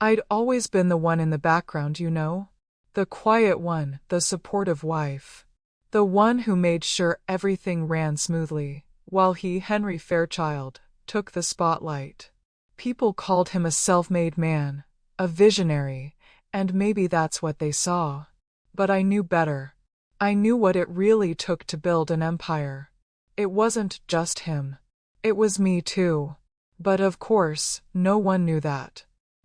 I'd always been the one in the background, you know? The quiet one, the supportive wife. The one who made sure everything ran smoothly, while he, Henry Fairchild, took the spotlight. People called him a self-made man, a visionary, and maybe that's what they saw. But I knew better. I knew what it really took to build an empire. It wasn't just him. It was me too. But of course, no one knew that.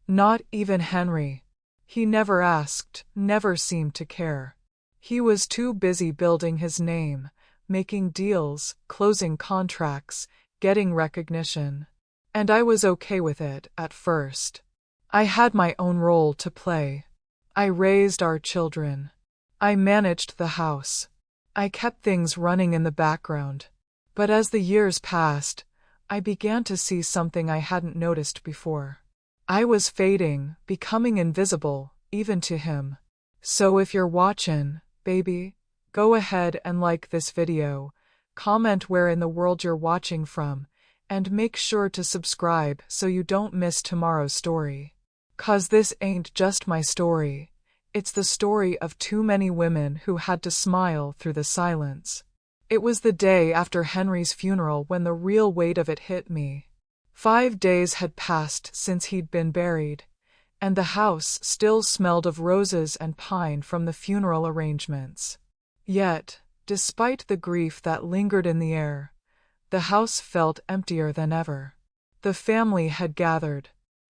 Not even Henry. He never asked, never seemed to care. He was too busy building his name, making deals, closing contracts, getting recognition. And I was okay with it at first. I had my own role to play. I raised our children. I managed the house. I kept things running in the background. But as the years passed, I began to see something I hadn't noticed before. I was fading, becoming invisible, even to him. So if you're watching, baby, go ahead and like this video, comment where in the world you're watching from, and make sure to subscribe so you don't miss tomorrow's story. 'Cause this ain't just my story. It's the story of too many women who had to smile through the silence. It was the day after Henry's funeral when the real weight of it hit me. 5 days had passed since he'd been buried, and the house still smelled of roses and pine from the funeral arrangements. Yet, despite the grief that lingered in the air, the house felt emptier than ever. The family had gathered.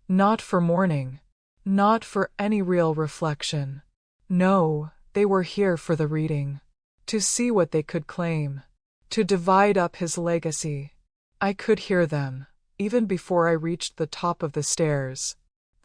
Not for mourning. Not for any real reflection. No, they were here for the reading. To see what they could claim. To divide up his legacy. I could hear them, even before I reached the top of the stairs.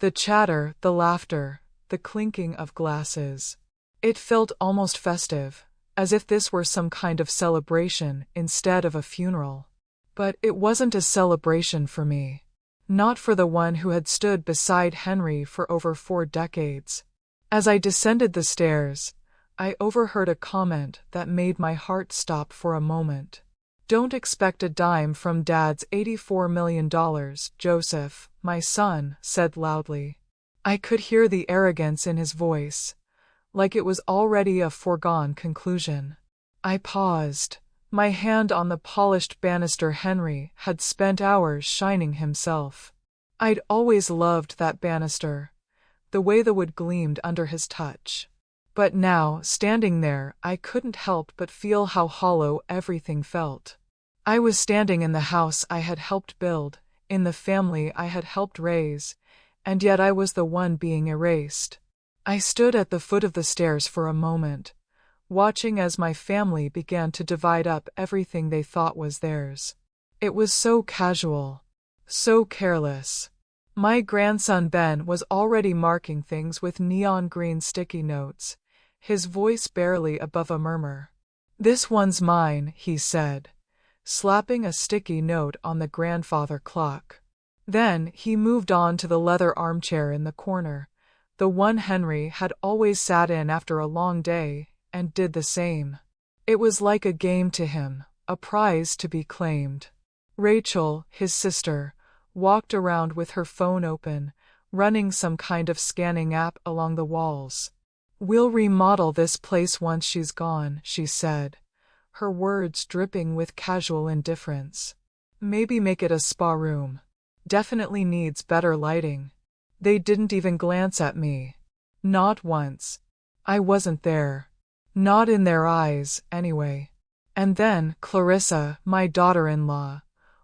The chatter, the laughter, the clinking of glasses. It felt almost festive, as if this were some kind of celebration instead of a funeral. But it wasn't a celebration for me. Not for the one who had stood beside Henry for over 4 decades. As I descended the stairs, I overheard a comment that made my heart stop for a moment. "Don't expect a dime from Dad's $84 million, Joseph," my son said loudly. I could hear the arrogance in his voice, like it was already a foregone conclusion. I paused, my hand on the polished banister Henry had spent hours shining himself. I'd always loved that banister, the way the wood gleamed under his touch. But now, standing there, I couldn't help but feel how hollow everything felt. I was standing in the house I had helped build, in the family I had helped raise, and yet I was the one being erased. I stood at the foot of the stairs for a moment, watching as my family began to divide up everything they thought was theirs. It was so casual, so careless. My grandson Ben was already marking things with neon green sticky notes, his voice barely above a murmur. "This one's mine," he said, slapping a sticky note on the grandfather clock. Then he moved on to the leather armchair in the corner, the one Henry had always sat in after a long day, and did the same. It was like a game to him, a prize to be claimed. Rachel, his sister, walked around with her phone open, running some kind of scanning app along the walls. "We'll remodel this place once she's gone," she said, her words dripping with casual indifference. "Maybe make it a spa room. Definitely needs better lighting." They didn't even glance at me. Not once. I wasn't there. Not in their eyes, anyway. And then Clarissa, my daughter-in-law,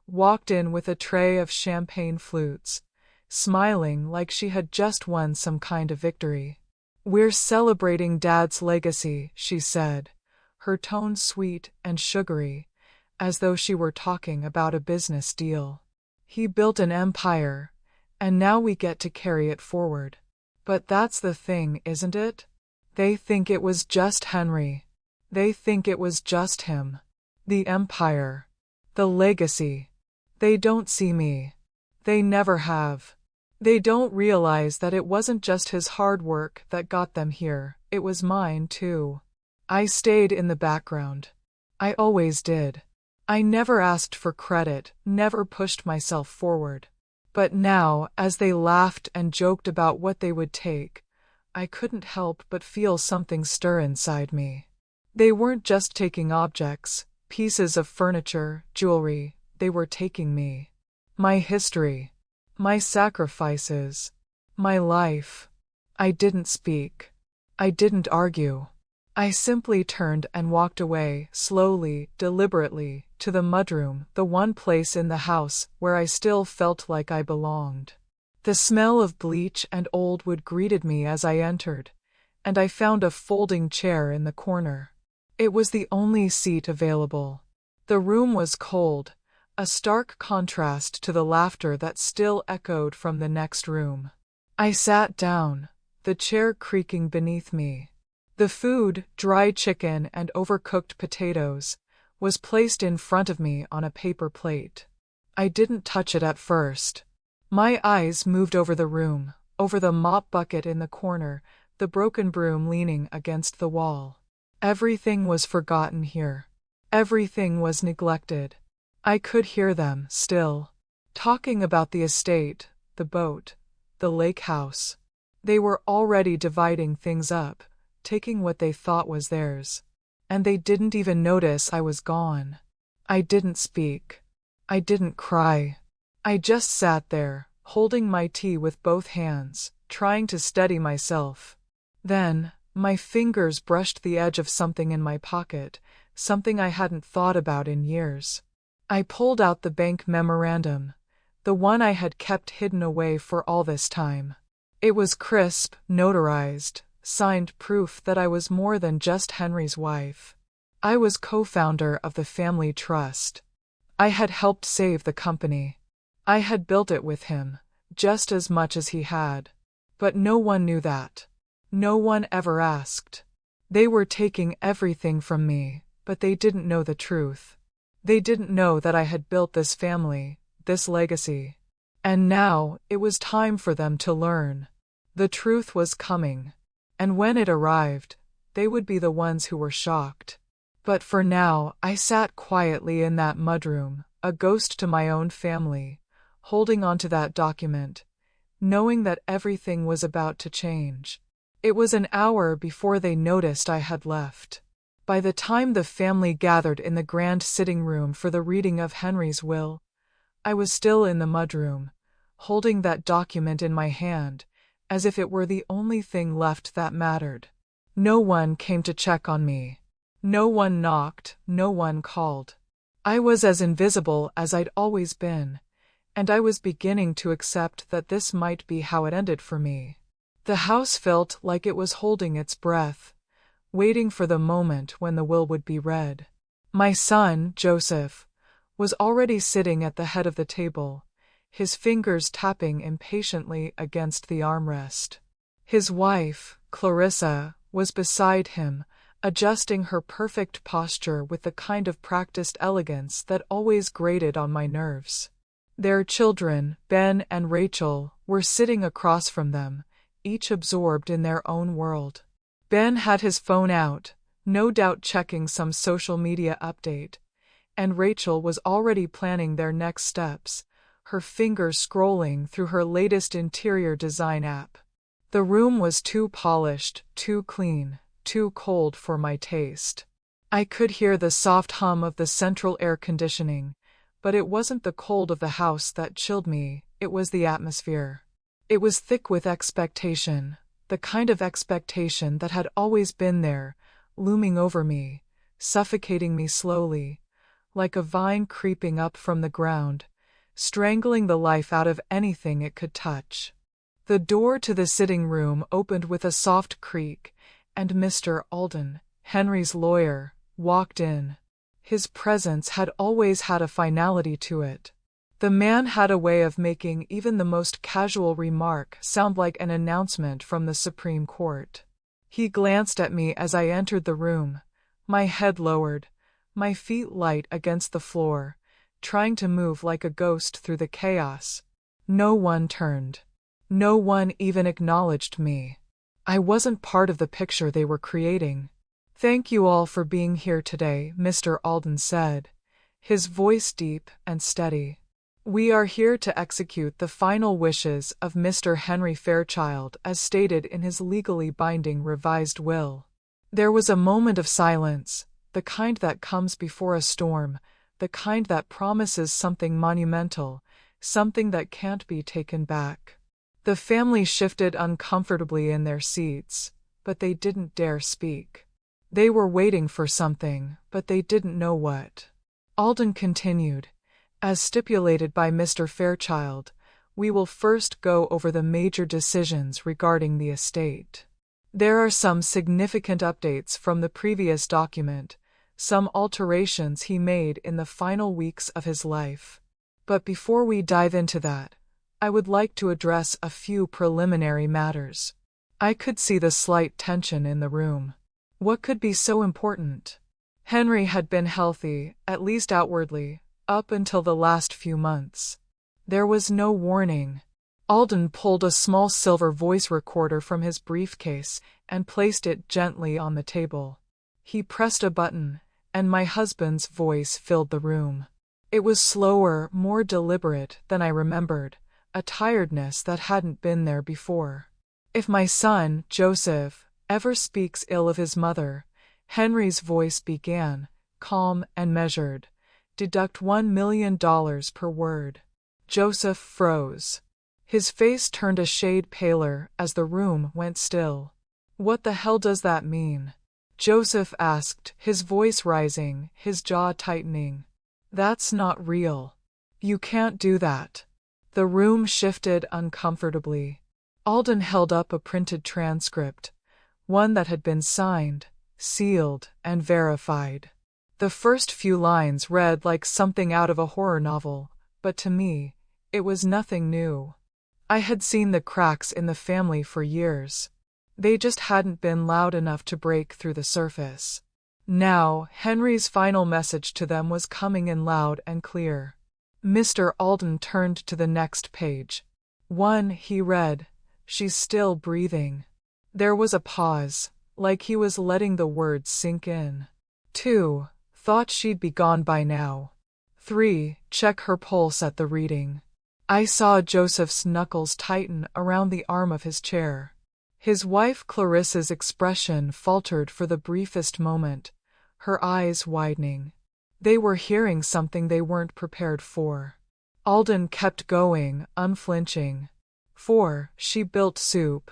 walked in with a tray of champagne flutes, smiling like she had just won some kind of victory. "We're celebrating Dad's legacy," she said, her tone sweet and sugary, as though she were talking about a business deal. "He built an empire, and now we get to carry it forward. But that's the thing, isn't it? They think it was just Henry. They think it was just him. The empire. The legacy. They don't see me. They never have. They don't realize that it wasn't just his hard work that got them here, it was mine too. I stayed in the background. I always did. I never asked for credit, never pushed myself forward. But now, as they laughed and joked about what they would take, I couldn't help but feel something stir inside me. They weren't just taking objects, pieces of furniture, jewelry, they were taking me. My history. My sacrifices. My life. I didn't speak. I didn't argue. I simply turned and walked away, slowly, deliberately, to the mudroom, the one place in the house where I still felt like I belonged. The smell of bleach and old wood greeted me as I entered, and I found a folding chair in the corner. It was the only seat available. The room was cold, a stark contrast to the laughter that still echoed from the next room. I sat down, the chair creaking beneath me. The food, dry chicken and overcooked potatoes, was placed in front of me on a paper plate. I didn't touch it at first. My eyes moved over the room, over the mop bucket in the corner, the broken broom leaning against the wall. Everything was forgotten here. Everything was neglected. I could hear them, still, talking about the estate, the boat, the lake house. They were already dividing things up, taking what they thought was theirs. And they didn't even notice I was gone. I didn't speak. I didn't cry. I just sat there, holding my tea with both hands, trying to steady myself. Then, my fingers brushed the edge of something in my pocket, something I hadn't thought about in years. I pulled out the bank memorandum, the one I had kept hidden away for all this time. It was crisp, notarized, signed proof that I was more than just Henry's wife. I was co-founder of the family trust. I had helped save the company. I had built it with him, just as much as he had. But no one knew that. No one ever asked. They were taking everything from me, but they didn't know the truth. They didn't know that I had built this family, this legacy. And now, it was time for them to learn. The truth was coming. And when it arrived, they would be the ones who were shocked. But for now, I sat quietly in that mudroom, a ghost to my own family, holding on to that document, knowing that everything was about to change. It was an hour before they noticed I had left. By the time the family gathered in the grand sitting room for the reading of Henry's will, I was still in the mudroom, holding that document in my hand, as if it were the only thing left that mattered. No one came to check on me. No one knocked, no one called. I was as invisible as I'd always been, and I was beginning to accept that this might be how it ended for me. The house felt like it was holding its breath, waiting for the moment when the will would be read. My son, Joseph, was already sitting at the head of the table, his fingers tapping impatiently against the armrest. His wife, Clarissa, was beside him, adjusting her perfect posture with the kind of practiced elegance that always grated on my nerves. Their children, Ben and Rachel, were sitting across from them, each absorbed in their own world. Ben had his phone out, no doubt checking some social media update, and Rachel was already planning their next steps, her fingers scrolling through her latest interior design app. The room was too polished, too clean, too cold for my taste. I could hear the soft hum of the central air conditioning, but it wasn't the cold of the house that chilled me, it was the atmosphere. It was thick with expectation, the kind of expectation that had always been there, looming over me, suffocating me slowly, like a vine creeping up from the ground, strangling the life out of anything it could touch. The door to the sitting room opened with a soft creak, and Mr. Alden, Henry's lawyer, walked in. His presence had always had a finality to it. The man had a way of making even the most casual remark sound like an announcement from the Supreme Court. He glanced at me as I entered the room, my head lowered, my feet light against the floor, trying to move like a ghost through the chaos. No one turned. No one even acknowledged me. I wasn't part of the picture they were creating. "Thank you all for being here today," Mr. Alden said, his voice deep and steady. We are here to execute the final wishes of Mr. Henry Fairchild as stated in his legally binding revised will. There was a moment of silence, the kind that comes before a storm, the kind that promises something monumental, something that can't be taken back. The family shifted uncomfortably in their seats, but they didn't dare speak. They were waiting for something, but they didn't know what. Alden continued, "As stipulated by Mr. Fairchild, we will first go over the major decisions regarding the estate. There are some significant updates from the previous document, some alterations he made in the final weeks of his life. But before we dive into that, I would like to address a few preliminary matters." I could see the slight tension in the room. What could be so important? Henry had been healthy, at least outwardly, up until the last few months. There was no warning. Alden pulled a small silver voice recorder from his briefcase and placed it gently on the table. He pressed a button, and my husband's voice filled the room. It was slower, more deliberate than I remembered, a tiredness that hadn't been there before. "If my son, Joseph, ever speaks ill of his mother," Henry's voice began, calm and measured, "deduct $1 million per word." Joseph froze. His face turned a shade paler as the room went still. "What the hell does that mean?" Joseph asked, his voice rising, his jaw tightening. "That's not real. You can't do that." The room shifted uncomfortably. Alden held up a printed transcript, one that had been signed, sealed, and verified. The first few lines read like something out of a horror novel, but to me, it was nothing new. I had seen the cracks in the family for years. They just hadn't been loud enough to break through the surface. Now, Henry's final message to them was coming in loud and clear. Mr. Alden turned to the next page. 1, he read, "She's still breathing." There was a pause, like he was letting the words sink in. 2, "Thought she'd be gone by now." 3, "Check her pulse at the reading." I saw Joseph's knuckles tighten around the arm of his chair. His wife Clarissa's expression faltered for the briefest moment, her eyes widening. They were hearing something they weren't prepared for. Alden kept going, unflinching. 4, "She built soup.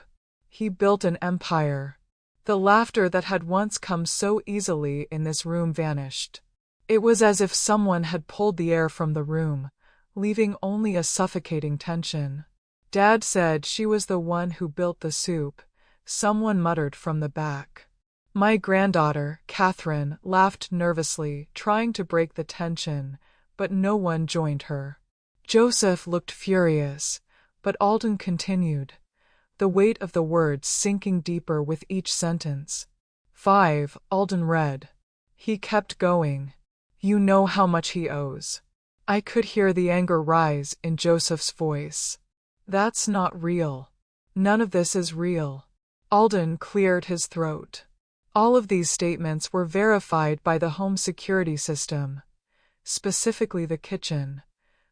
He built an empire." The laughter that had once come so easily in this room vanished. It was as if someone had pulled the air from the room, leaving only a suffocating tension. "Dad said she was the one who built the soup," someone muttered from the back. My granddaughter, Catherine, laughed nervously, trying to break the tension, but no one joined her. Joseph looked furious, but Alden continued, the weight of the words sinking deeper with each sentence. 5, Alden read. He kept going. "You know how much he owes." I could hear the anger rise in Joseph's voice. "That's not real. None of this is real." Alden cleared his throat. All of these statements were verified by the home security system, specifically the kitchen,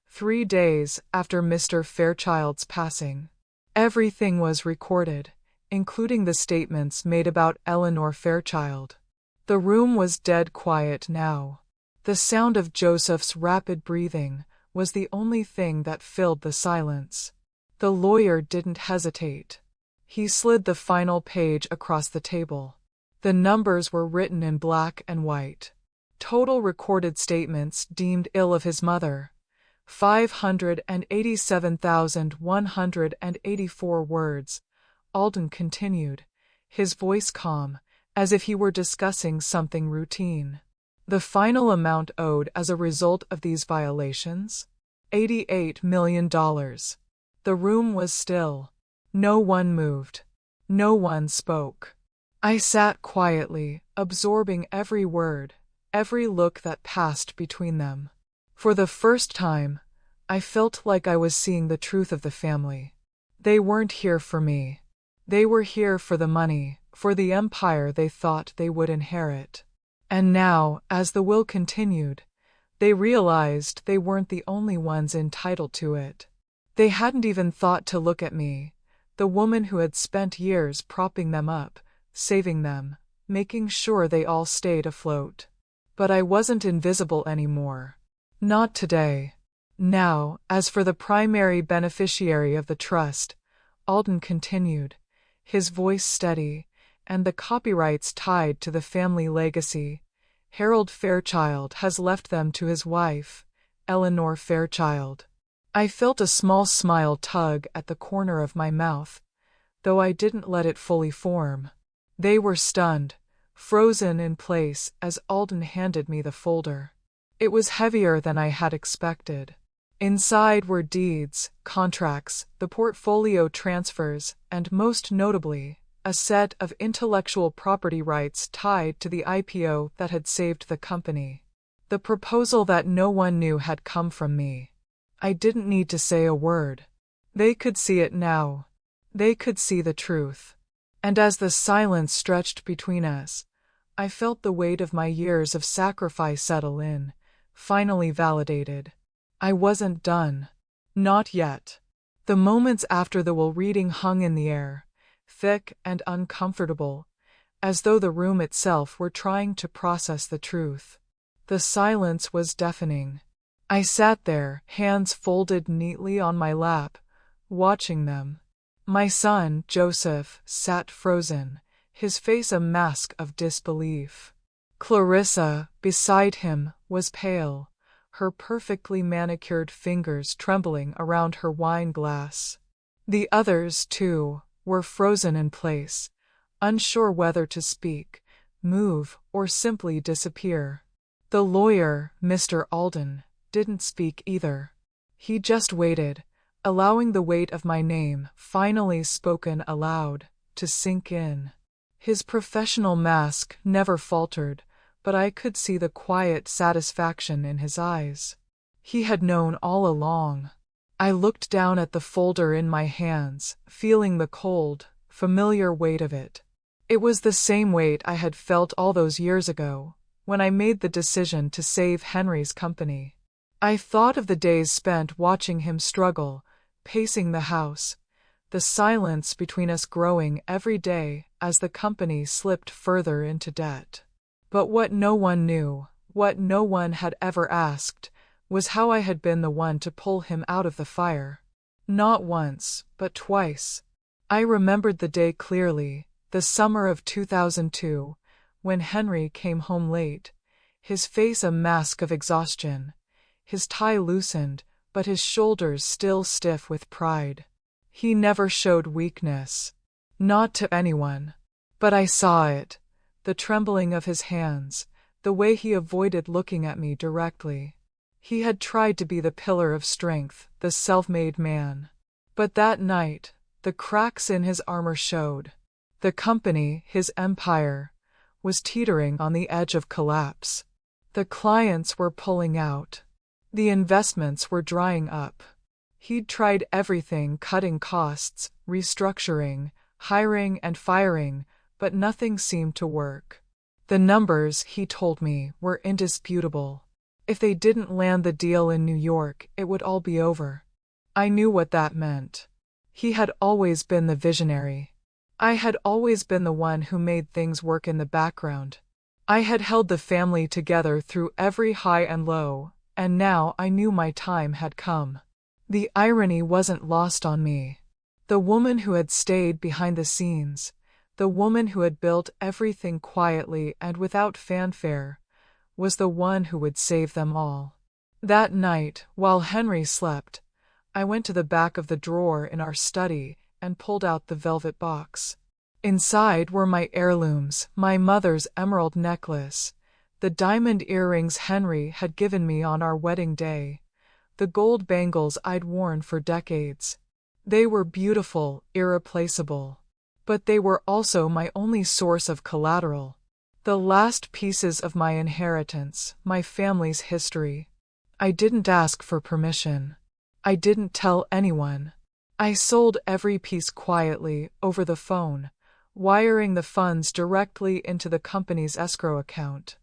3 days after Mr. Fairchild's passing. Everything was recorded, including the statements made about Eleanor Fairchild. The room was dead quiet now. The sound of Joseph's rapid breathing was the only thing that filled the silence. The lawyer didn't hesitate. He slid the final page across the table. The numbers were written in black and white. Total recorded statements deemed ill of his mother, 587,184 words. Alden continued, his voice calm, as if he were discussing something routine. The final amount owed as a result of these violations? $88 million. The room was still. No one moved. No one spoke. I sat quietly, absorbing every word, every look that passed between them. For the first time, I felt like I was seeing the truth of the family. They weren't here for me. They were here for the money, for the empire they thought they would inherit. And now, as the will continued, They realized they weren't the only ones entitled to it. They hadn't even thought to look at me, the woman who had spent years propping them up, saving them, making sure they all stayed afloat. But I wasn't invisible anymore. Not today. Now, as for the primary beneficiary of the trust, Alden continued, his voice steady, and the copyrights tied to the family legacy, Harold Fairchild has left them to his wife, Eleanor Fairchild. I felt a small smile tug at the corner of my mouth, though I didn't let it fully form. They were stunned, frozen in place as Alden handed me the folder. It was heavier than I had expected. Inside were deeds, contracts, the portfolio transfers, and most notably, a set of intellectual property rights tied to the IPO that had saved the company. The proposal that no one knew had come from me. I didn't need to say a word. They could see it now. They could see the truth. And as the silence stretched between us, I felt the weight of my years of sacrifice settle in, finally validated. I wasn't done. Not yet. The moments after the will reading hung in the air, thick and uncomfortable, as though the room itself were trying to process the truth. The silence was deafening. I sat there, hands folded neatly on my lap, watching them. My son, Joseph, sat frozen, his face a mask of disbelief. Clarissa, beside him, was pale, her perfectly manicured fingers trembling around her wine glass. The others, too, were frozen in place, unsure whether to speak, move, or simply disappear. The lawyer, Mr. Alden, didn't speak either. He just waited, allowing the weight of my name, finally spoken aloud, to sink in. His professional mask never faltered, but I could see the quiet satisfaction in his eyes. He had known all along. I looked down at the folder in my hands, feeling the cold, familiar weight of it. It was the same weight I had felt all those years ago, when I made the decision to save Henry's company. I thought of the days spent watching him struggle, pacing the house, the silence between us growing every day as the company slipped further into debt. But what no one knew, what no one had ever asked, was how I had been the one to pull him out of the fire. Not once, but twice. I remembered the day clearly, the summer of 2002, when Henry came home late, his face a mask of exhaustion, his tie loosened, but his shoulders still stiff with pride. He never showed weakness. Not to anyone. But I saw it. The trembling of his hands, the way he avoided looking at me directly. He had tried to be the pillar of strength, the self-made man. But that night, the cracks in his armor showed. The company, his empire, was teetering on the edge of collapse. The clients were pulling out. The investments were drying up. He'd tried everything, cutting costs, restructuring, hiring and firing, but nothing seemed to work. The numbers, he told me, were indisputable. If they didn't land the deal in New York, it would all be over. I knew what that meant. He had always been the visionary. I had always been the one who made things work in the background. I had held the family together through every high and low, and now I knew my time had come. The irony wasn't lost on me. The woman who had stayed behind the scenes, the woman who had built everything quietly and without fanfare, was the one who would save them all. That night, while Henry slept, I went to the back of the drawer in our study and pulled out the velvet box. Inside were my heirlooms, my mother's emerald necklace, the diamond earrings Henry had given me on our wedding day, the gold bangles I'd worn for decades. They were beautiful, irreplaceable. But they were also my only source of collateral. The last pieces of my inheritance, my family's history. I didn't ask for permission. I didn't tell anyone. I sold every piece quietly, over the phone, wiring the funds directly into the company's escrow account.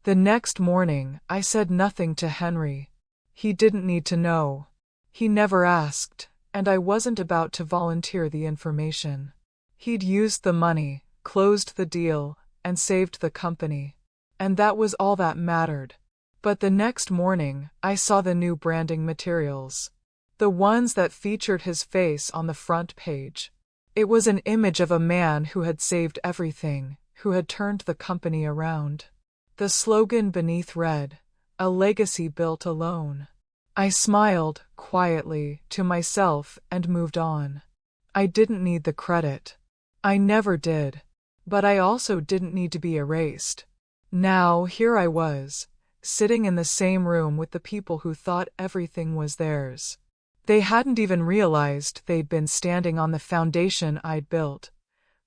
The next morning, I said nothing to Henry. He didn't need to know. He never asked, and I wasn't about to volunteer the information. He'd used the money, closed the deal, and saved the company. And that was all that mattered. But the next morning, I saw the new branding materials. The ones that featured his face on the front page. It was an image of a man who had saved everything, who had turned the company around. The slogan beneath read, "A legacy built alone." I smiled, quietly, to myself and moved on. I didn't need the credit. I never did. But I also didn't need to be erased. Now, here I was, sitting in the same room with the people who thought everything was theirs. They hadn't even realized they'd been standing on the foundation I'd built,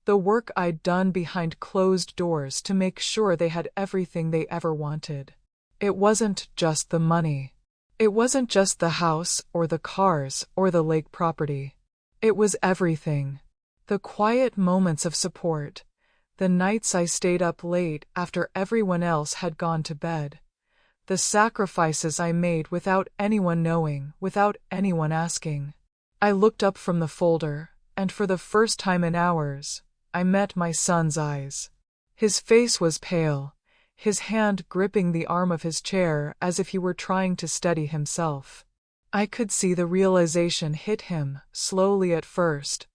the work I'd done behind closed doors to make sure they had everything they ever wanted. It wasn't just the money. It wasn't just the house or the cars or the lake property. It was everything. The quiet moments of support, the nights I stayed up late after everyone else had gone to bed, the sacrifices I made without anyone knowing, without anyone asking. I looked up from the folder, and for the first time in hours, I met my son's eyes. His face was pale, his hand gripping the arm of his chair as if he were trying to steady himself. I could see the realization hit him, slowly at first,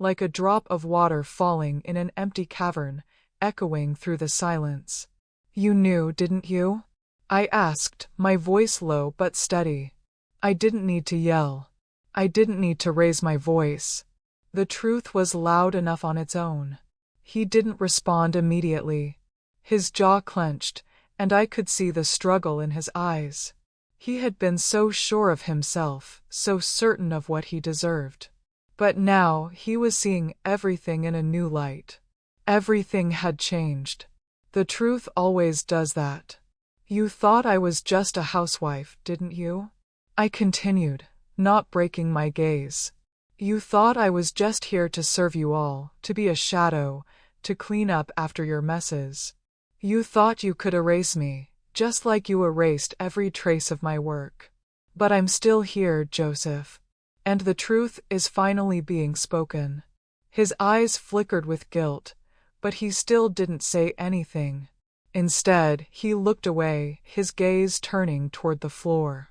like a drop of water falling in an empty cavern, echoing through the silence. "You knew, didn't you?" I asked, my voice low but steady. I didn't need to yell. I didn't need to raise my voice. The truth was loud enough on its own. He didn't respond immediately. His jaw clenched, and I could see the struggle in his eyes. He had been so sure of himself, so certain of what he deserved. But now he was seeing everything in a new light. Everything had changed. The truth always does that. "You thought I was just a housewife, didn't you?" I continued, not breaking my gaze. "You thought I was just here to serve you all, to be a shadow, to clean up after your messes. You thought you could erase me, just like you erased every trace of my work. But I'm still here, Joseph. And the truth is finally being spoken." His eyes flickered with guilt, but he still didn't say anything. Instead, he looked away, his gaze turning toward the floor.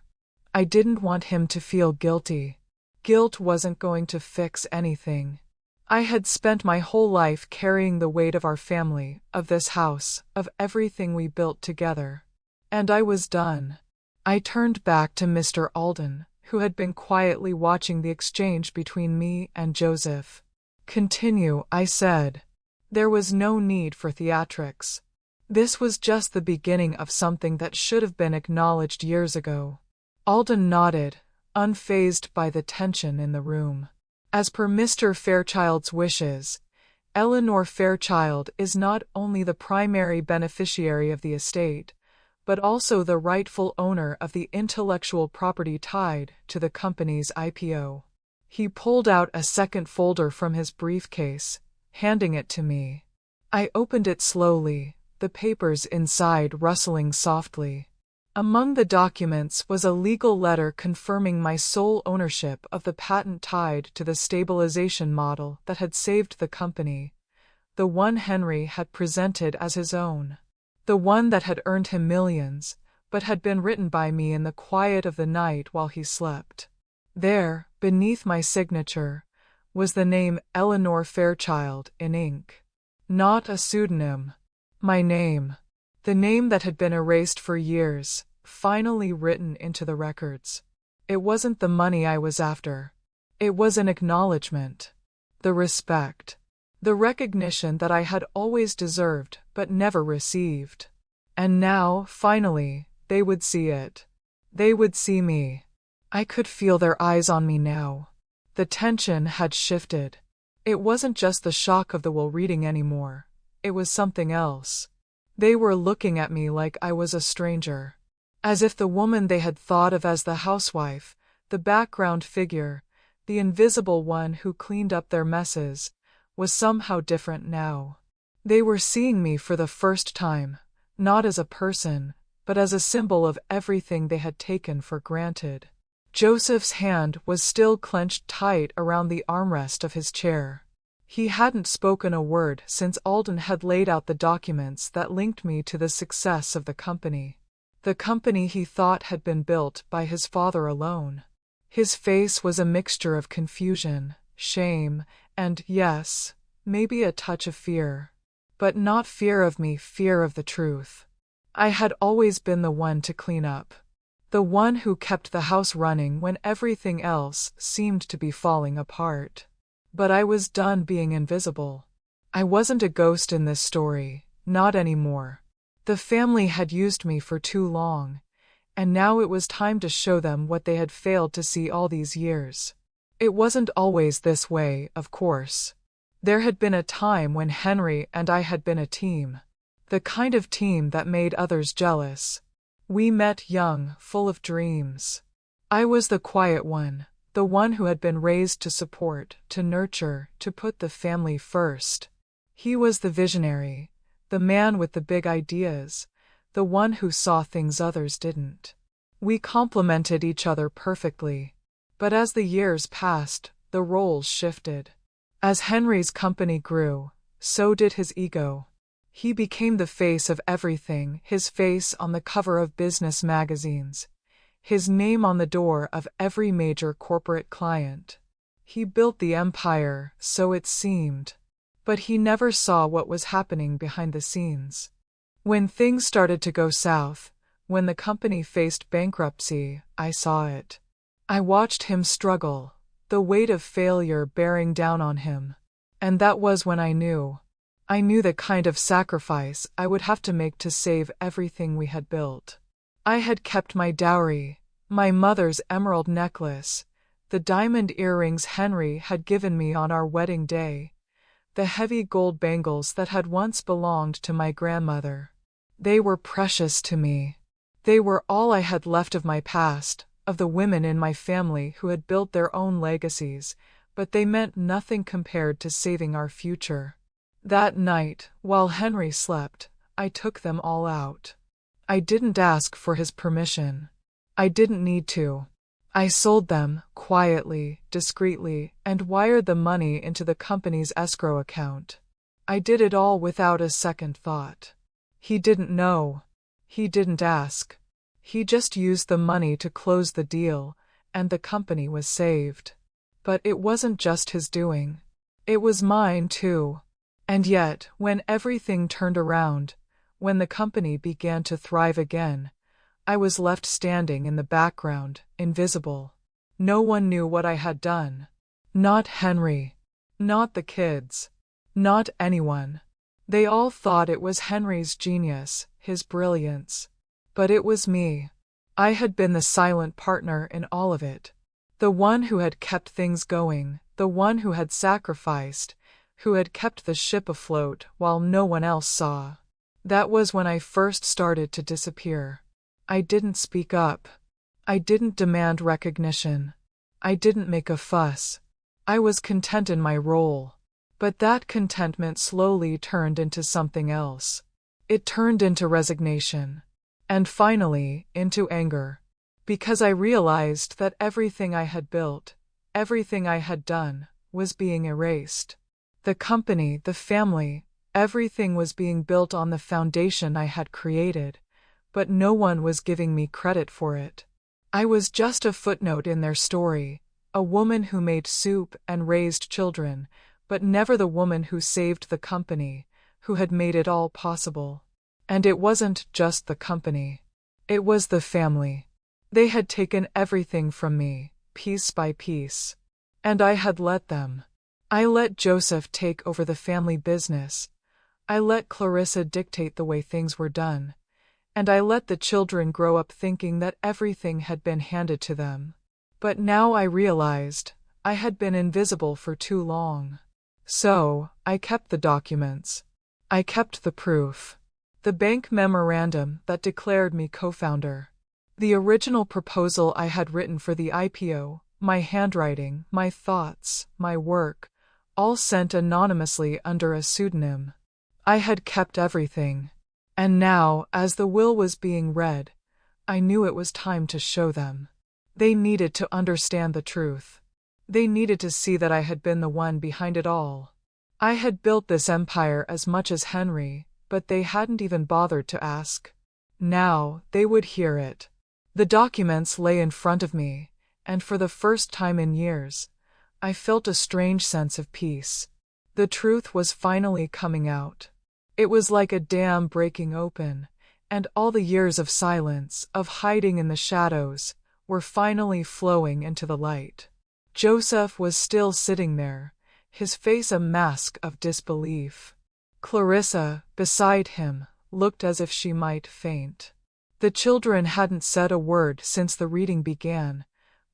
I didn't want him to feel guilty. Guilt wasn't going to fix anything. I had spent my whole life carrying the weight of our family, of this house, of everything we built together. And I was done. I turned back to Mr. Alden, who had been quietly watching the exchange between me and Joseph. "Continue," I said. There was no need for theatrics. This was just the beginning of something that should have been acknowledged years ago. Alden nodded, unfazed by the tension in the room. "As per Mr. Fairchild's wishes, Eleanor Fairchild is not only the primary beneficiary of the estate, but also the rightful owner of the intellectual property tied to the company's IPO." He pulled out a second folder from his briefcase, handing it to me. I opened it slowly, the papers inside rustling softly. Among the documents was a legal letter confirming my sole ownership of the patent tied to the stabilization model that had saved the company, the one Henry had presented as his own, the one that had earned him millions, but had been written by me in the quiet of the night while he slept. There, beneath my signature, was the name Eleanor Fairchild in ink. Not a pseudonym. My name. The name that had been erased for years, finally written into the records. It wasn't the money I was after. It was an acknowledgement. The respect. The recognition that I had always deserved but never received. And now, finally, they would see it. They would see me. I could feel their eyes on me now. The tension had shifted. It wasn't just the shock of the will reading anymore. It was something else. They were looking at me like I was a stranger. As if the woman they had thought of as the housewife, the background figure, the invisible one who cleaned up their messes, was somehow different now. They were seeing me for the first time, not as a person, but as a symbol of everything they had taken for granted. Joseph's hand was still clenched tight around the armrest of his chair. He hadn't spoken a word since Alden had laid out the documents that linked me to the success of the company. The company he thought had been built by his father alone. His face was a mixture of confusion, shame, and, yes, maybe a touch of fear. But not fear of me, fear of the truth. I had always been the one to clean up. The one who kept the house running when everything else seemed to be falling apart. But I was done being invisible. I wasn't a ghost in this story, not anymore. The family had used me for too long, and now it was time to show them what they had failed to see all these years. It wasn't always this way, of course. There had been a time when Henry and I had been a team. The kind of team that made others jealous. We met young, full of dreams. I was the quiet one, the one who had been raised to support, to nurture, to put the family first. He was the visionary, the man with the big ideas, the one who saw things others didn't. We complemented each other perfectly. But as the years passed, the roles shifted. As Henry's company grew, so did his ego. He became the face of everything, his face on the cover of business magazines, his name on the door of every major corporate client. He built the empire, so it seemed. But he never saw what was happening behind the scenes. When things started to go south, when the company faced bankruptcy, I saw it. I watched him struggle, the weight of failure bearing down on him. And that was when I knew. I knew the kind of sacrifice I would have to make to save everything we had built. I had kept my dowry, my mother's emerald necklace, the diamond earrings Henry had given me on our wedding day, the heavy gold bangles that had once belonged to my grandmother. They were precious to me. They were all I had left of my past, of the women in my family who had built their own legacies, but they meant nothing compared to saving our future. That night, while Henry slept, I took them all out. I didn't ask for his permission. I didn't need to. I sold them, quietly, discreetly, and wired the money into the company's escrow account. I did it all without a second thought. He didn't know. He didn't ask. He just used the money to close the deal, and the company was saved. But it wasn't just his doing. It was mine, too. And yet, when everything turned around, when the company began to thrive again, I was left standing in the background, invisible. No one knew what I had done. Not Henry. Not the kids. Not anyone. They all thought it was Henry's genius, his brilliance. But it was me. I had been the silent partner in all of it. The one who had kept things going, the one who had sacrificed, who had kept the ship afloat while no one else saw. That was when I first started to disappear. I didn't speak up. I didn't demand recognition. I didn't make a fuss. I was content in my role. But that contentment slowly turned into something else. It turned into resignation. And finally, into anger. Because I realized that everything I had built, everything I had done, was being erased. The company, the family, everything was being built on the foundation I had created, but no one was giving me credit for it. I was just a footnote in their story, a woman who made soup and raised children, but never the woman who saved the company, who had made it all possible. And it wasn't just the company. It was the family. They had taken everything from me, piece by piece. And I had let them. I let Joseph take over the family business. I let Clarissa dictate the way things were done. And I let the children grow up thinking that everything had been handed to them. But now I realized I had been invisible for too long. So, I kept the documents. I kept the proof. The bank memorandum that declared me co-founder. The original proposal I had written for the IPO, my handwriting, my thoughts, my work, all sent anonymously under a pseudonym. I had kept everything. And now, as the will was being read, I knew it was time to show them. They needed to understand the truth. They needed to see that I had been the one behind it all. I had built this empire as much as Henry, but they hadn't even bothered to ask. Now, they would hear it. The documents lay in front of me, and for the first time in years, I felt a strange sense of peace. The truth was finally coming out. It was like a dam breaking open, and all the years of silence, of hiding in the shadows, were finally flowing into the light. Joseph was still sitting there, his face a mask of disbelief. Clarissa, beside him, looked as if she might faint. The children hadn't said a word since the reading began,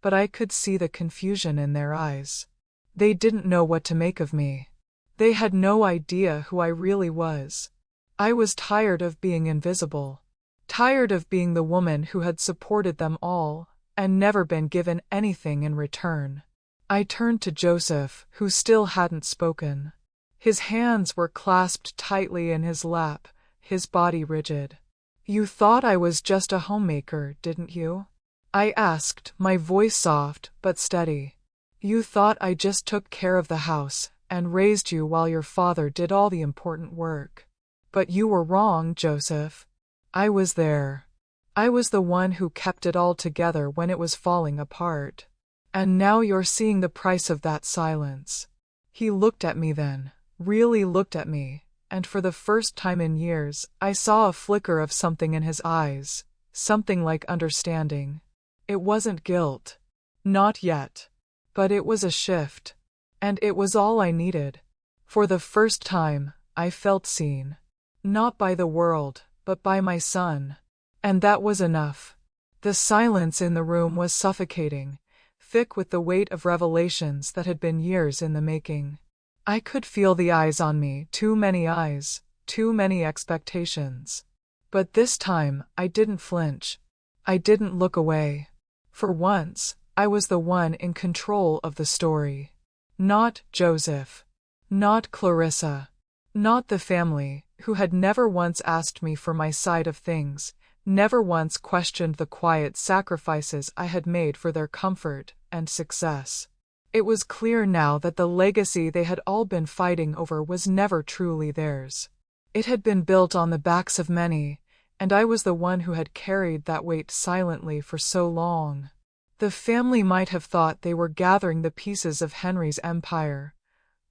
but I could see the confusion in their eyes. They didn't know what to make of me. They had no idea who I really was. I was tired of being invisible, tired of being the woman who had supported them all and never been given anything in return. I turned to Joseph, who still hadn't spoken. His hands were clasped tightly in his lap, his body rigid. "You thought I was just a homemaker, didn't you?" I asked, my voice soft but steady. "You thought I just took care of the house and raised you while your father did all the important work. But you were wrong, Joseph. I was there. I was the one who kept it all together when it was falling apart. And now you're seeing the price of that silence." He looked at me then, really looked at me, and for the first time in years, I saw a flicker of something in his eyes, something like understanding. It wasn't guilt. Not yet. But it was a shift. And it was all I needed. For the first time, I felt seen. Not by the world, but by my son. And that was enough. The silence in the room was suffocating, thick with the weight of revelations that had been years in the making. I could feel the eyes on me, too many eyes, too many expectations. But this time, I didn't flinch. I didn't look away. For once, I was the one in control of the story. Not Joseph. Not Clarissa. Not the family, who had never once asked me for my side of things, never once questioned the quiet sacrifices I had made for their comfort and success. It was clear now that the legacy they had all been fighting over was never truly theirs. It had been built on the backs of many, and I was the one who had carried that weight silently for so long. The family might have thought they were gathering the pieces of Henry's empire,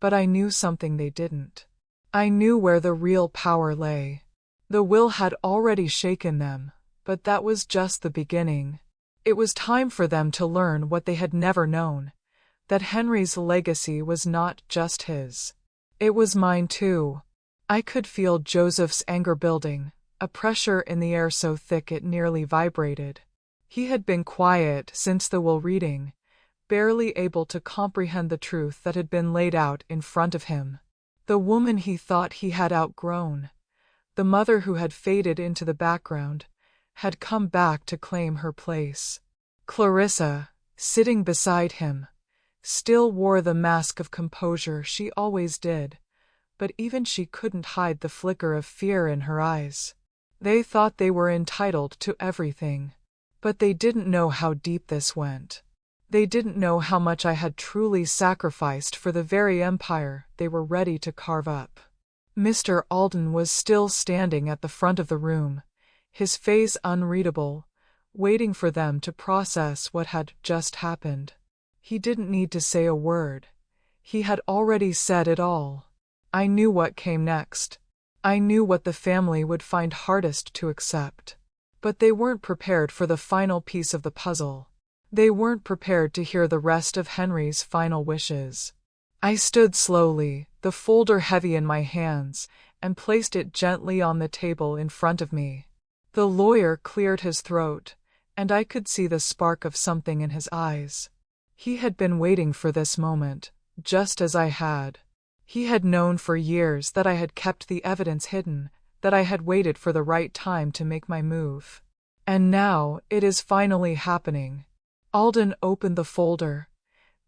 but I knew something they didn't. I knew where the real power lay. The will had already shaken them, but that was just the beginning. It was time for them to learn what they had never known, that Henry's legacy was not just his. It was mine too. I could feel Joseph's anger building, a pressure in the air so thick it nearly vibrated. He had been quiet since the will reading, barely able to comprehend the truth that had been laid out in front of him. The woman he thought he had outgrown, the mother who had faded into the background, had come back to claim her place. Clarissa, sitting beside him, still wore the mask of composure she always did, but even she couldn't hide the flicker of fear in her eyes. They thought they were entitled to everything, but they didn't know how deep this went. They didn't know how much I had truly sacrificed for the very empire they were ready to carve up. Mr. Alden was still standing at the front of the room, his face unreadable, waiting for them to process what had just happened. He didn't need to say a word. He had already said it all. I knew what came next. I knew what the family would find hardest to accept. But they weren't prepared for the final piece of the puzzle. They weren't prepared to hear the rest of Henry's final wishes. I stood slowly, the folder heavy in my hands, and placed it gently on the table in front of me. The lawyer cleared his throat, and I could see the spark of something in his eyes. He had been waiting for this moment, just as I had. He had known for years that I had kept the evidence hidden, that I had waited for the right time to make my move. And now, it is finally happening. Alden opened the folder,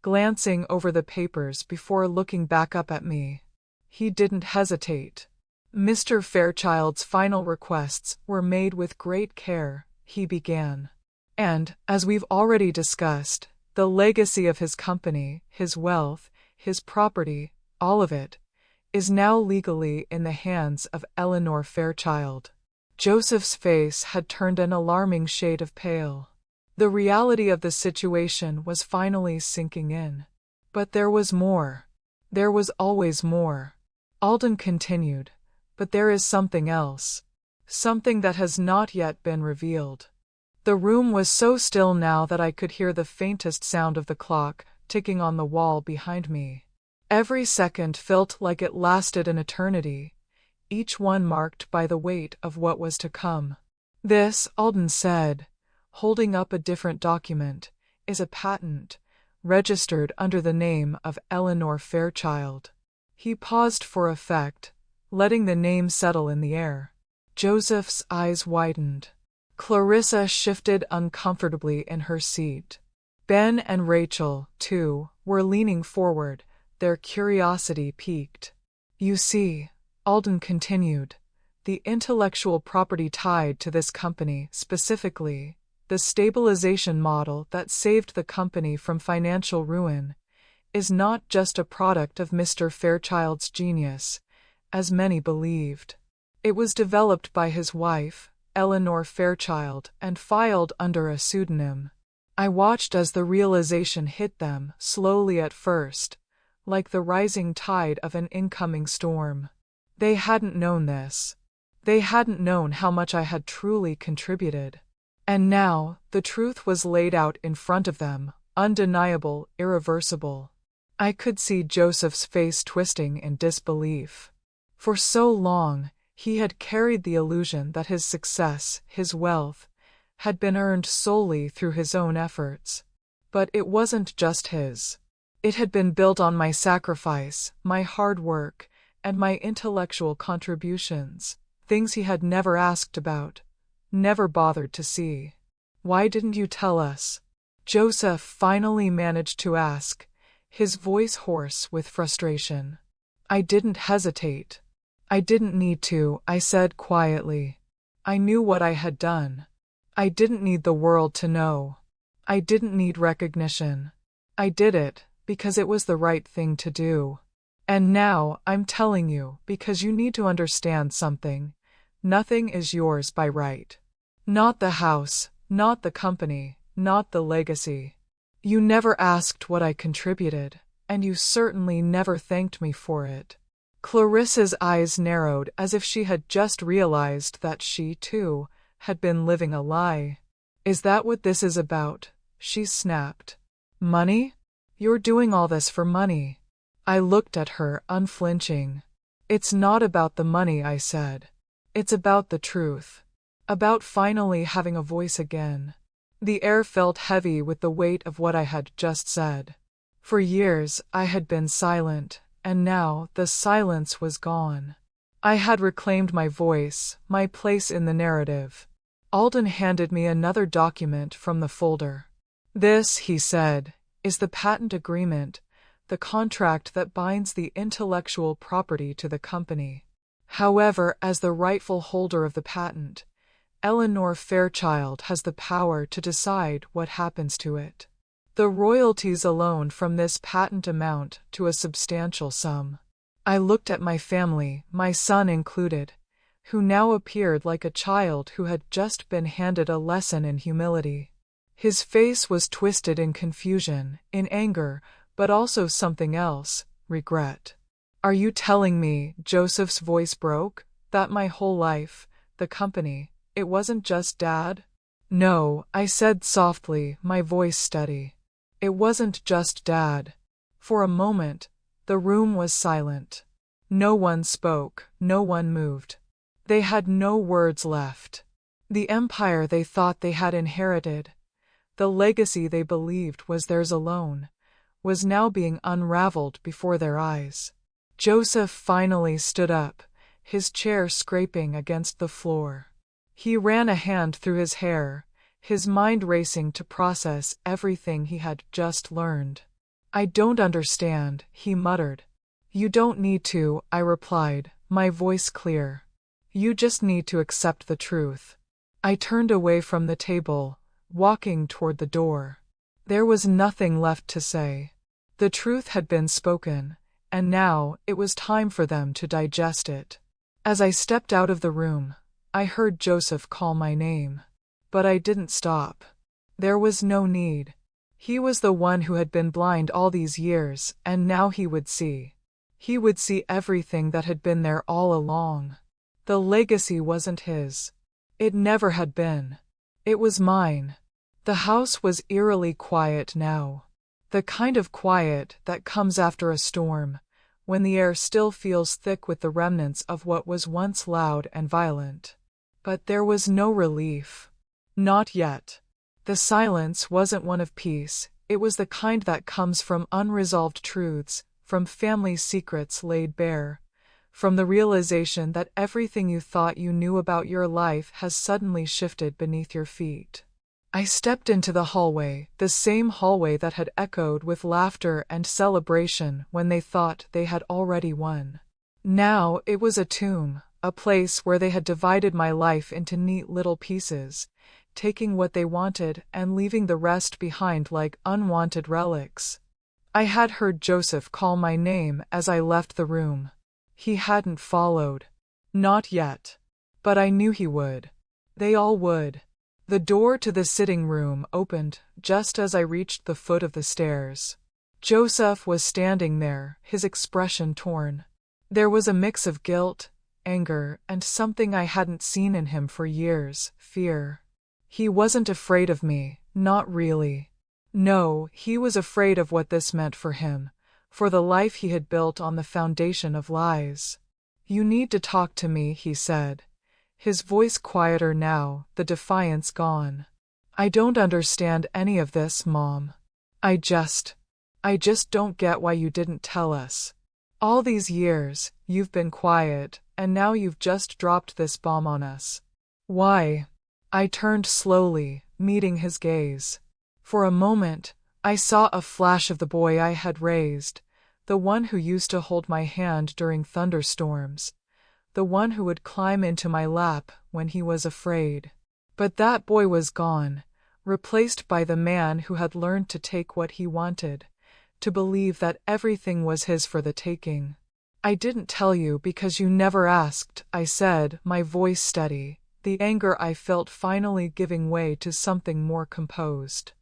glancing over the papers before looking back up at me. He didn't hesitate. Mr. Fairchild's final requests were made with great care, he began. And, as we've already discussed, the legacy of his company, his wealth, his property, all of it, is now legally in the hands of Eleanor Fairchild. Joseph's face had turned an alarming shade of pale. The reality of the situation was finally sinking in. But there was more. There was always more. Alden continued, but there is something else. Something that has not yet been revealed. The room was so still now that I could hear the faintest sound of the clock ticking on the wall behind me. Every second felt like it lasted an eternity, each one marked by the weight of what was to come. This, Alden said, holding up a different document, is a patent, registered under the name of Eleanor Fairchild. He paused for effect, letting the name settle in the air. Joseph's eyes widened. Clarissa shifted uncomfortably in her seat. Ben and Rachel, too, were leaning forward, their curiosity piqued. You see, Alden continued, the intellectual property tied to this company, specifically, the stabilization model that saved the company from financial ruin, is not just a product of Mr. Fairchild's genius, as many believed. It was developed by his wife, Eleanor Fairchild, and filed under a pseudonym. I watched as the realization hit them, slowly at first, like the rising tide of an incoming storm. They hadn't known this. They hadn't known how much I had truly contributed. And now, the truth was laid out in front of them, undeniable, irreversible. I could see Joseph's face twisting in disbelief. For so long, he had carried the illusion that his success, his wealth, had been earned solely through his own efforts. But it wasn't just his. It had been built on my sacrifice, my hard work, and my intellectual contributions, things he had never asked about, never bothered to see. Why didn't you tell us? Joseph finally managed to ask, his voice hoarse with frustration. I didn't hesitate. I didn't need to, I said quietly. I knew what I had done. I didn't need the world to know. I didn't need recognition. I did it because it was the right thing to do. And now, I'm telling you, because you need to understand something. Nothing is yours by right. Not the house, not the company, not the legacy. You never asked what I contributed, and you certainly never thanked me for it. Clarissa's eyes narrowed as if she had just realized that she, too, had been living a lie. Is that what this is about? She snapped. Money? You're doing all this for money. I looked at her, unflinching. It's not about the money, I said. It's about the truth. About finally having a voice again. The air felt heavy with the weight of what I had just said. For years, I had been silent, and now the silence was gone. I had reclaimed my voice, my place in the narrative. Alden handed me another document from the folder. This, he said, is the patent agreement, the contract that binds the intellectual property to the company. However, as the rightful holder of the patent, Eleanor Fairchild has the power to decide what happens to it. The royalties alone from this patent amount to a substantial sum. I looked at my family, my son included, who now appeared like a child who had just been handed a lesson in humility. His face was twisted in confusion, in anger, but also something else, regret. Are you telling me, Joseph's voice broke, that my whole life, the company, it wasn't just Dad? No, I said softly, my voice steady. It wasn't just Dad. For a moment, the room was silent. No one spoke, no one moved. They had no words left. The empire they thought they had inherited, the legacy they believed was theirs alone, was now being unraveled before their eyes. Joseph finally stood up, his chair scraping against the floor. He ran a hand through his hair, his mind racing to process everything he had just learned. I don't understand, he muttered. You don't need to, I replied, my voice clear. You just need to accept the truth. I turned away from the table, walking toward the door. There was nothing left to say. The truth had been spoken, and now it was time for them to digest it. As I stepped out of the room, I heard Joseph call my name. But I didn't stop. There was no need. He was the one who had been blind all these years, and now he would see. He would see everything that had been there all along. The legacy wasn't his. It never had been. It was mine. The house was eerily quiet now. The kind of quiet that comes after a storm, when the air still feels thick with the remnants of what was once loud and violent. But there was no relief. Not yet. The silence wasn't one of peace, it was the kind that comes from unresolved truths, from family secrets laid bare, from the realization that everything you thought you knew about your life has suddenly shifted beneath your feet. I stepped into the hallway, the same hallway that had echoed with laughter and celebration when they thought they had already won. Now it was a tomb, a place where they had divided my life into neat little pieces, taking what they wanted and leaving the rest behind like unwanted relics. I had heard Joseph call my name as I left the room. He hadn't followed. Not yet. But I knew he would. They all would. The door to the sitting room opened just as I reached the foot of the stairs. Joseph was standing there, his expression torn. There was a mix of guilt, anger, and something I hadn't seen in him for years, fear. He wasn't afraid of me, not really. No, he was afraid of what this meant for him, for the life he had built on the foundation of lies. You need to talk to me, he said. His voice quieter now, the defiance gone. I don't understand any of this, Mom. I just don't get why you didn't tell us. All these years, you've been quiet, and now you've just dropped this bomb on us. Why? I turned slowly, meeting his gaze. For a moment, I saw a flash of the boy I had raised, the one who used to hold my hand during thunderstorms, the one who would climb into my lap when he was afraid. But that boy was gone, replaced by the man who had learned to take what he wanted, to believe that everything was his for the taking. I didn't tell you because you never asked, I said, my voice steady, the anger I felt finally giving way to something more composed.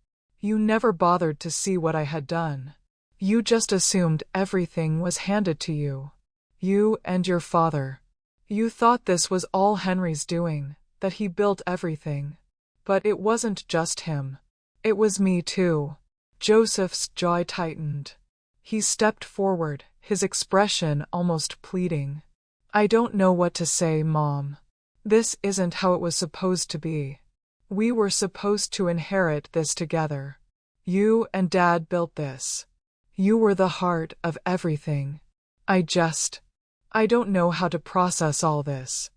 You never bothered to see what I had done. You just assumed everything was handed to you. You and your father. You thought this was all Henry's doing, that he built everything. But it wasn't just him. It was me too. Joseph's jaw tightened. He stepped forward, his expression almost pleading. I don't know what to say, Mom. This isn't how it was supposed to be. We were supposed to inherit this together. You and Dad built this. You were the heart of everything. I don't know how to process all this.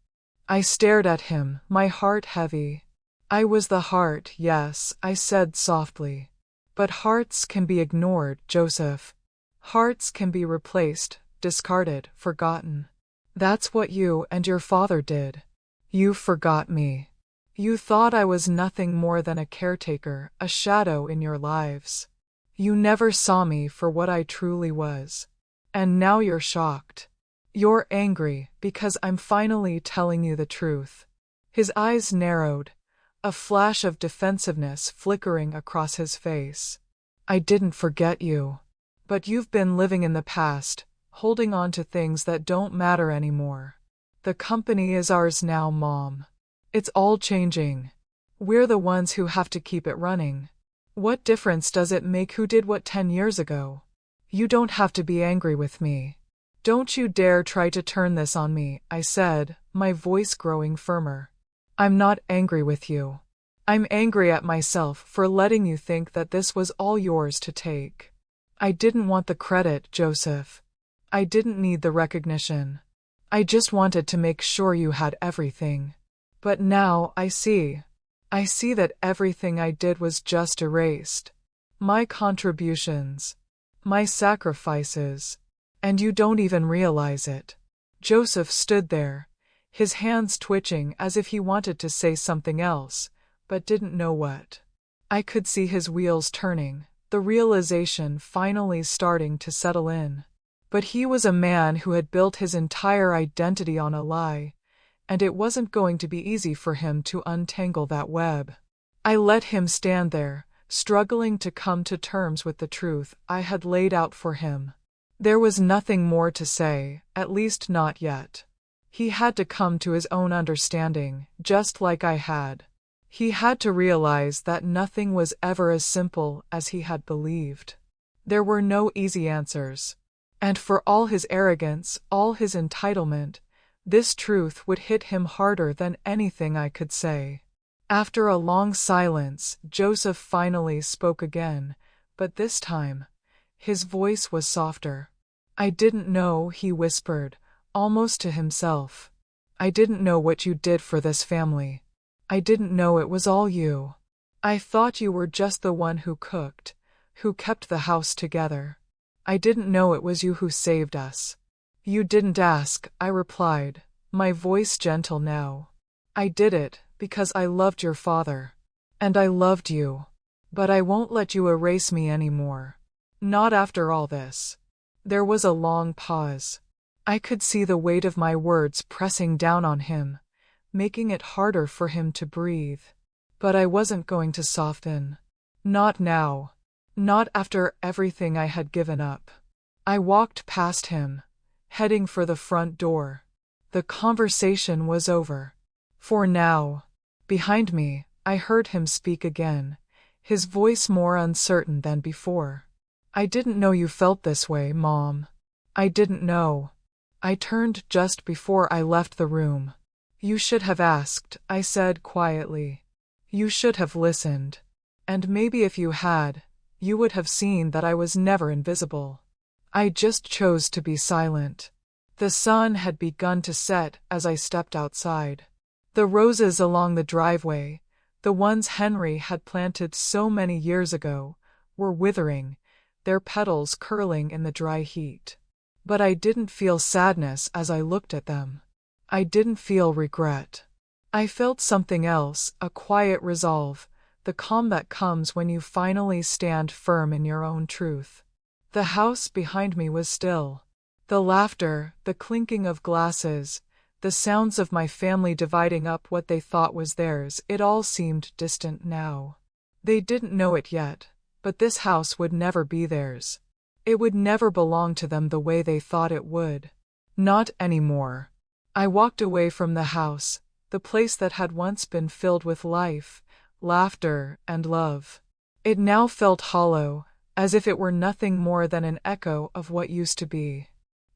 I stared at him, my heart heavy. I was the heart, yes, I said softly. But hearts can be ignored, Joseph. Hearts can be replaced, discarded, forgotten. That's what you and your father did. You forgot me. You thought I was nothing more than a caretaker, a shadow in your lives. You never saw me for what I truly was. And now you're shocked. You're angry because I'm finally telling you the truth. His eyes narrowed, a flash of defensiveness flickering across his face. I didn't forget you. But you've been living in the past, holding on to things that don't matter anymore. The company is ours now, Mom. It's all changing. We're the ones who have to keep it running. What difference does it make who did what 10 years ago? You don't have to be angry with me. Don't you dare try to turn this on me, I said, my voice growing firmer. I'm not angry with you. I'm angry at myself for letting you think that this was all yours to take. I didn't want the credit, Joseph. I didn't need the recognition. I just wanted to make sure you had everything. But now I see. I see that everything I did was just erased. My contributions. My sacrifices. And you don't even realize it. Joseph stood there, his hands twitching as if he wanted to say something else, but didn't know what. I could see his wheels turning, the realization finally starting to settle in. But he was a man who had built his entire identity on a lie, and it wasn't going to be easy for him to untangle that web. I let him stand there, struggling to come to terms with the truth I had laid out for him. There was nothing more to say, at least not yet. He had to come to his own understanding, just like I had. He had to realize that nothing was ever as simple as he had believed. There were no easy answers. And for all his arrogance, all his entitlement, this truth would hit him harder than anything I could say. After a long silence, Joseph finally spoke again, but this time, his voice was softer. "I didn't know," he whispered, almost to himself. "I didn't know what you did for this family. I didn't know it was all you. I thought you were just the one who cooked, who kept the house together. I didn't know it was you who saved us." "You didn't ask," I replied, my voice gentle now. "I did it because I loved your father. And I loved you. But I won't let you erase me anymore. Not after all this." There was a long pause. I could see the weight of my words pressing down on him, making it harder for him to breathe. But I wasn't going to soften. Not now. Not after everything I had given up. I walked past him, heading for the front door. The conversation was over. For now. Behind me, I heard him speak again, his voice more uncertain than before. "I didn't know you felt this way, Mom. I didn't know." I turned just before I left the room. "You should have asked," I said quietly. "You should have listened. And maybe if you had, you would have seen that I was never invisible. I just chose to be silent." The sun had begun to set as I stepped outside. The roses along the driveway, the ones Henry had planted so many years ago, were withering, their petals curling in the dry heat. But I didn't feel sadness as I looked at them. I didn't feel regret. I felt something else, a quiet resolve, the calm that comes when you finally stand firm in your own truth. The house behind me was still. The laughter, the clinking of glasses, the sounds of my family dividing up what they thought was theirs, it all seemed distant now. They didn't know it yet, but this house would never be theirs. It would never belong to them the way they thought it would. Not anymore. I walked away from the house, the place that had once been filled with life, laughter, and love. It now felt hollow, as if it were nothing more than an echo of what used to be.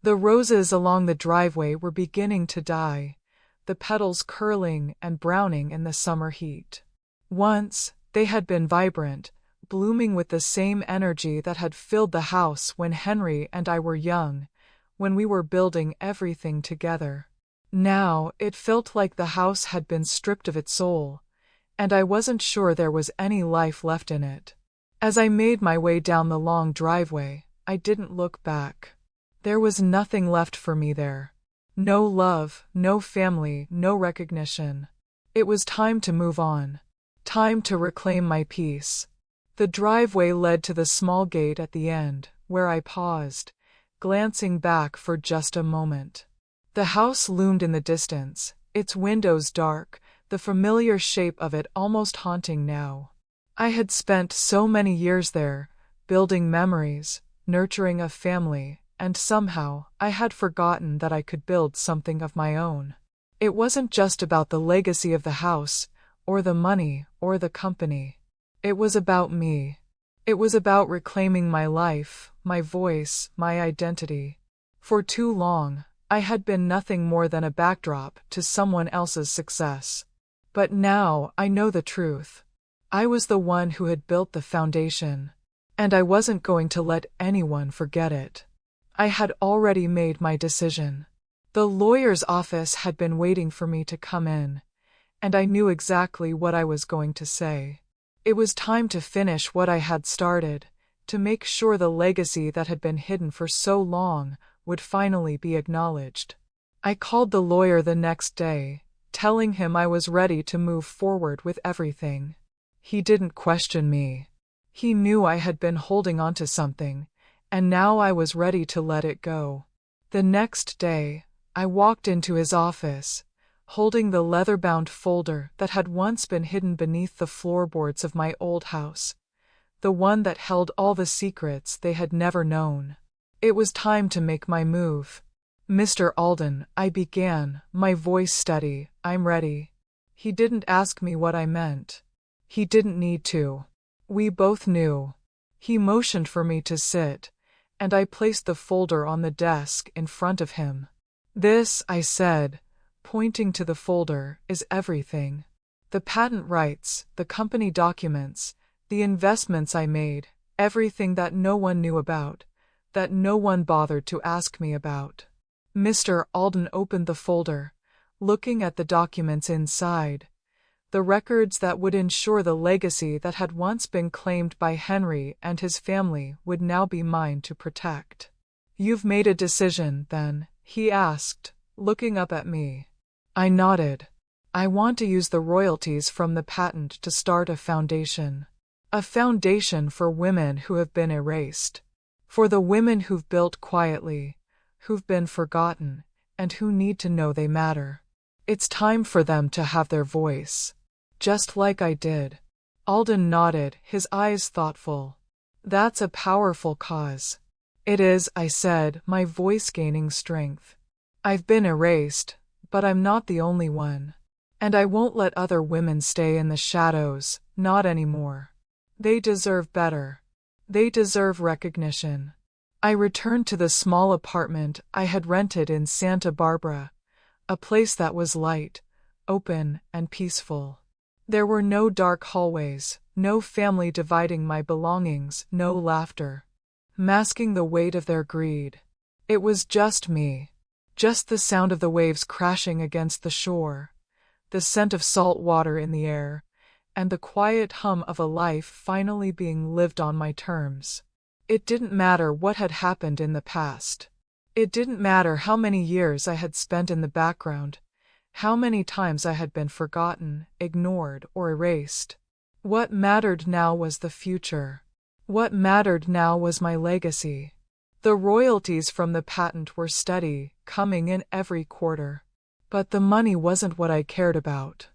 The roses along the driveway were beginning to die, the petals curling and browning in the summer heat. Once, they had been vibrant, blooming with the same energy that had filled the house when Henry and I were young, when we were building everything together. Now, it felt like the house had been stripped of its soul, and I wasn't sure there was any life left in it. As I made my way down the long driveway, I didn't look back. There was nothing left for me there. No love, no family, no recognition. It was time to move on. Time to reclaim my peace. The driveway led to the small gate at the end, where I paused, glancing back for just a moment. The house loomed in the distance, its windows dark, the familiar shape of it almost haunting now. I had spent so many years there, building memories, nurturing a family, and somehow I had forgotten that I could build something of my own. It wasn't just about the legacy of the house, or the money, or the company. It was about me. It was about reclaiming my life, my voice, my identity. For too long, I had been nothing more than a backdrop to someone else's success. But now I know the truth. I was the one who had built the foundation, and I wasn't going to let anyone forget it. I had already made my decision. The lawyer's office had been waiting for me to come in, and I knew exactly what I was going to say. It was time to finish what I had started, to make sure the legacy that had been hidden for so long would finally be acknowledged. I called the lawyer the next day, telling him I was ready to move forward with everything. He didn't question me. He knew I had been holding on to something, and now I was ready to let it go. The next day, I walked into his office, holding the leather-bound folder that had once been hidden beneath the floorboards of my old house, the one that held all the secrets they had never known. It was time to make my move. Mr. Alden, I began, my voice steady, I'm ready. He didn't ask me what I meant. He didn't need to. We both knew. He motioned for me to sit, and I placed the folder on the desk in front of him. This, I said, pointing to the folder, is everything. The patent rights, the company documents, the investments I made, everything that no one knew about, that no one bothered to ask me about. Mr. Alden opened the folder, looking at the documents inside, the records that would ensure the legacy that had once been claimed by Henry and his family would now be mine to protect. You've made a decision, then? He asked, looking up at me. I nodded. I want to use the royalties from the patent to start a foundation. A foundation for women who have been erased. For the women who've built quietly, who've been forgotten, and who need to know they matter. It's time for them to have their voice. Just like I did. Alden nodded, his eyes thoughtful. That's a powerful cause. It is, I said, my voice gaining strength. I've been erased, but I'm not the only one. And I won't let other women stay in the shadows, not anymore. They deserve better. They deserve recognition. I returned to the small apartment I had rented in Santa Barbara, a place that was light, open, and peaceful. There were no dark hallways, no family dividing my belongings, no laughter, masking the weight of their greed. It was just me. Just the sound of the waves crashing against the shore, the scent of salt water in the air, and the quiet hum of a life finally being lived on my terms. It didn't matter what had happened in the past. It didn't matter how many years I had spent in the background, how many times I had been forgotten, ignored, or erased. What mattered now was the future. What mattered now was my legacy. The royalties from the patent were steady, coming in every quarter. But the money wasn't what I cared about.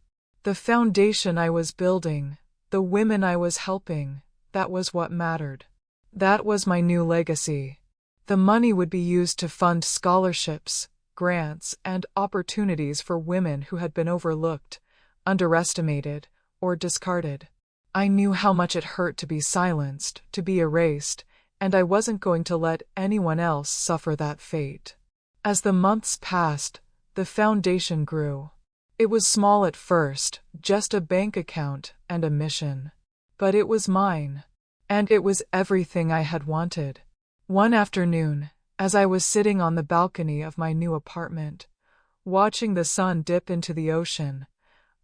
The foundation I was building, the women I was helping, that was what mattered. That was my new legacy. The money would be used to fund scholarships, grants, and opportunities for women who had been overlooked, underestimated, or discarded. I knew how much it hurt to be silenced, to be erased, and I wasn't going to let anyone else suffer that fate. As the months passed, the foundation grew. It was small at first, just a bank account and a mission. But it was mine. And it was everything I had wanted. One afternoon, as I was sitting on the balcony of my new apartment, watching the sun dip into the ocean,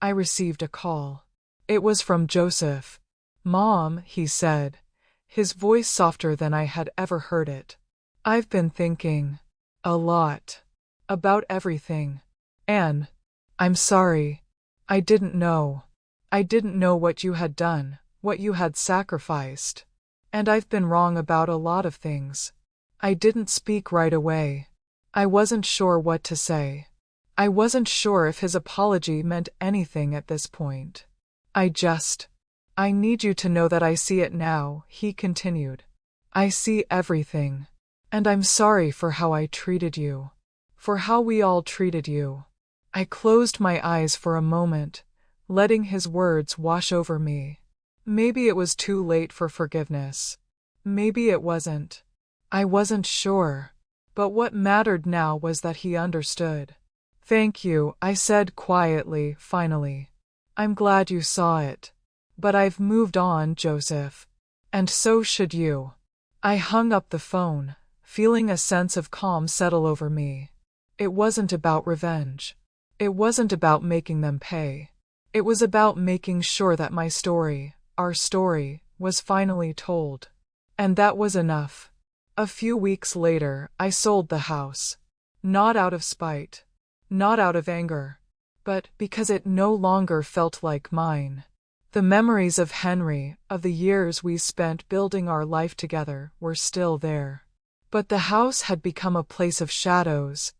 I received a call. It was from Joseph. "Mom," he said, his voice softer than I had ever heard it. "I've been thinking a lot about everything. And I'm sorry. I didn't know. I didn't know what you had done, what you had sacrificed. And I've been wrong about a lot of things. I didn't speak right away. I wasn't sure what to say. I wasn't sure if his apology meant anything at this point. I need you to know that I see it now," he continued. "I see everything. And I'm sorry for how I treated you. For how we all treated you." I closed my eyes for a moment, letting his words wash over me. Maybe it was too late for forgiveness. Maybe it wasn't. I wasn't sure. But what mattered now was that he understood. "Thank you," I said quietly, finally. "I'm glad you saw it. But I've moved on, Joseph. And so should you." I hung up the phone, feeling a sense of calm settle over me. It wasn't about revenge. It wasn't about making them pay. It was about making sure that my story, our story, was finally told. And that was enough. A few weeks later, I sold the house. Not out of spite. not out of anger, but because it no longer felt like mine. The memories of Henry, of the years we spent building our life together, were still there. But the house had become a place of shadows,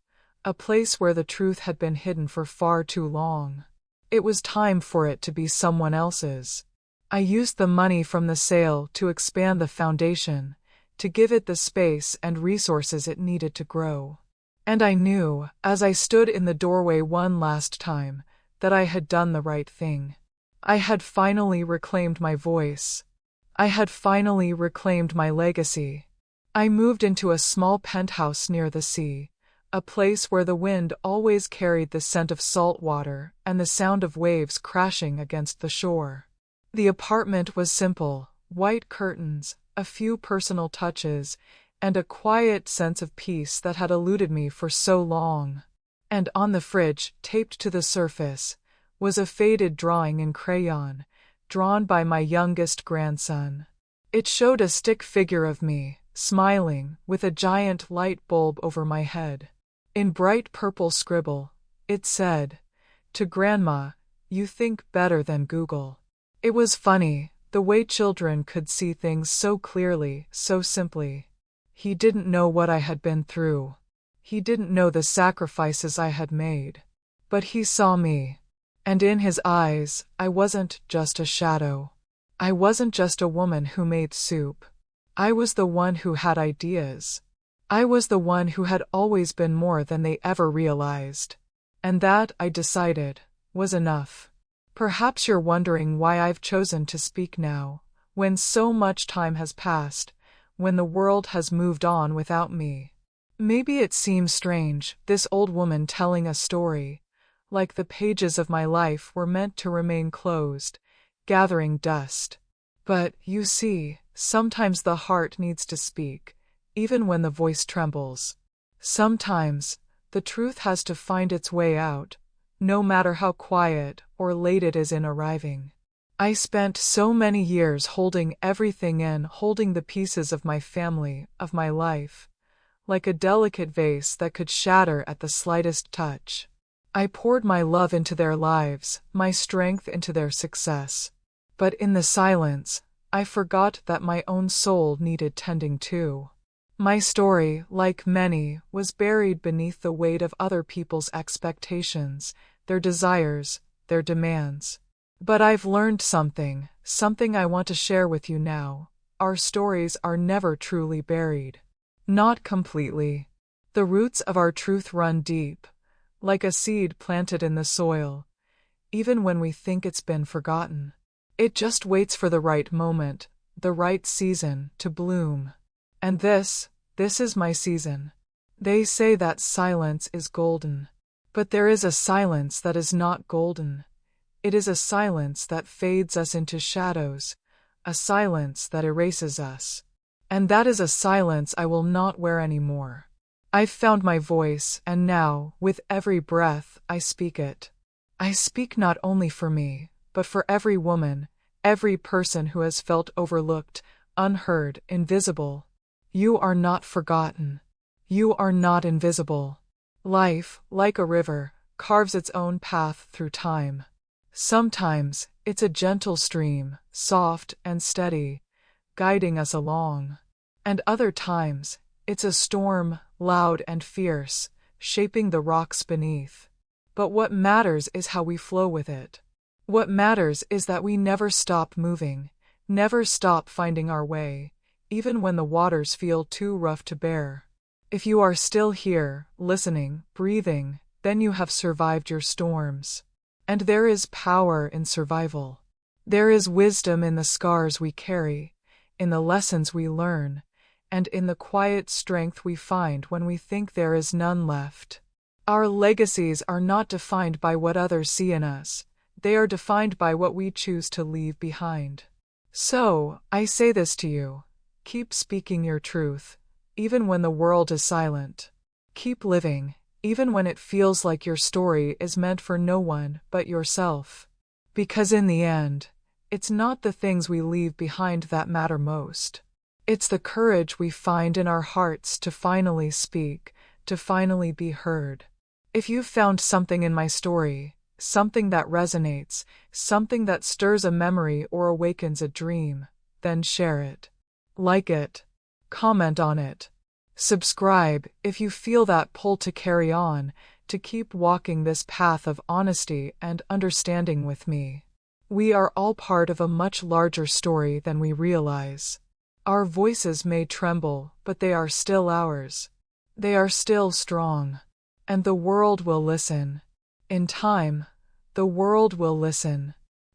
a place where the truth had been hidden for far too long. It was time for it to be someone else's. I used the money from the sale to expand the foundation, to give it the space and resources it needed to grow. And I knew, as I stood in the doorway one last time, that I had done the right thing. I had finally reclaimed my voice. I had finally reclaimed my legacy. I moved into a small penthouse near the sea, a place where the wind always carried the scent of salt water and the sound of waves crashing against the shore. The apartment was simple: white curtains, a few personal touches, and a quiet sense of peace that had eluded me for so long. And on the fridge, taped to the surface, was a faded drawing in crayon, drawn by my youngest grandson. It showed a stick figure of me, smiling, with a giant light bulb over my head. In bright purple scribble, it said, "To Grandma, you think better than Google." It was funny, the way children could see things so clearly, so simply. He didn't know what I had been through. He didn't know the sacrifices I had made. But he saw me. And in his eyes, I wasn't just a shadow. I wasn't just a woman who made soup. I was the one who had ideas. I was the one who had always been more than they ever realized. And that, I decided, was enough. Perhaps you're wondering why I've chosen to speak now, when so much time has passed, when the world has moved on without me. Maybe it seems strange, this old woman telling a story, like the pages of my life were meant to remain closed, gathering dust. But, you see, sometimes the heart needs to speak, even when the voice trembles. Sometimes, the truth has to find its way out, no matter how quiet or late it is in arriving. I spent so many years holding everything in, holding the pieces of my family, of my life, like a delicate vase that could shatter at the slightest touch. I poured my love into their lives, my strength into their success. But in the silence, I forgot that my own soul needed tending too. My story, like many, was buried beneath the weight of other people's expectations, their desires, their demands. But I've learned something I want to share with you now. Our stories are never truly buried. Not completely. The roots of our truth run deep, like a seed planted in the soil, even when we think it's been forgotten. It just waits for the right moment, the right season, to bloom. And this is my season. They say that silence is golden. But there is a silence that is not golden. It is a silence that fades us into shadows, a silence that erases us. And that is a silence I will not wear anymore. I've found my voice, and now, with every breath, I speak it. I speak not only for me, but for every woman, every person who has felt overlooked, unheard, invisible. You are not forgotten. You are not invisible. Life, like a river, carves its own path through time. Sometimes, it's a gentle stream, soft and steady, guiding us along. And other times, it's a storm, loud and fierce, shaping the rocks beneath. But what matters is how we flow with it. What matters is that we never stop moving, never stop finding our way, even when the waters feel too rough to bear. If you are still here, listening, breathing, then you have survived your storms. And there is power in survival. There is wisdom in the scars we carry, in the lessons we learn, and in the quiet strength we find when we think there is none left. Our legacies are not defined by what others see in us. They are defined by what we choose to leave behind. So, I say this to you. Keep speaking your truth, even when the world is silent. Keep living, even when it feels like your story is meant for no one but yourself. Because in the end, it's not the things we leave behind that matter most. It's the courage we find in our hearts to finally speak, to finally be heard. If you've found something in my story, something that resonates, something that stirs a memory or awakens a dream, then share it. Like it. Comment on it. Subscribe if you feel that pull to carry on, to keep walking this path of honesty and understanding with me. We are all part of a much larger story than we realize. Our voices may tremble, but they are still ours. They are still strong. And the world will listen. In time, the world will listen.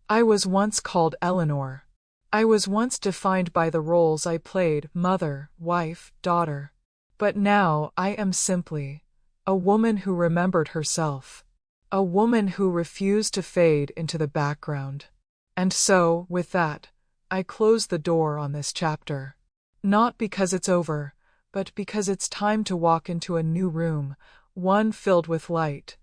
I was once called Eleanor. I was once defined by the roles I played: mother, wife, daughter. But now I am simply a woman who remembered herself. A woman who refused to fade into the background. And so, with that, I close the door on this chapter. Not because it's over, but because it's time to walk into a new room, one filled with light,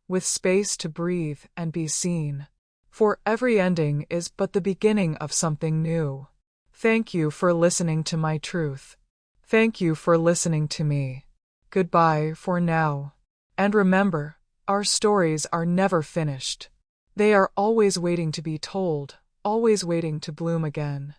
with space to breathe and be seen. For every ending is but the beginning of something new. Thank you for listening to my truth. Thank you for listening to me. Goodbye for now. And remember, our stories are never finished. They are always waiting to be told, always waiting to bloom again.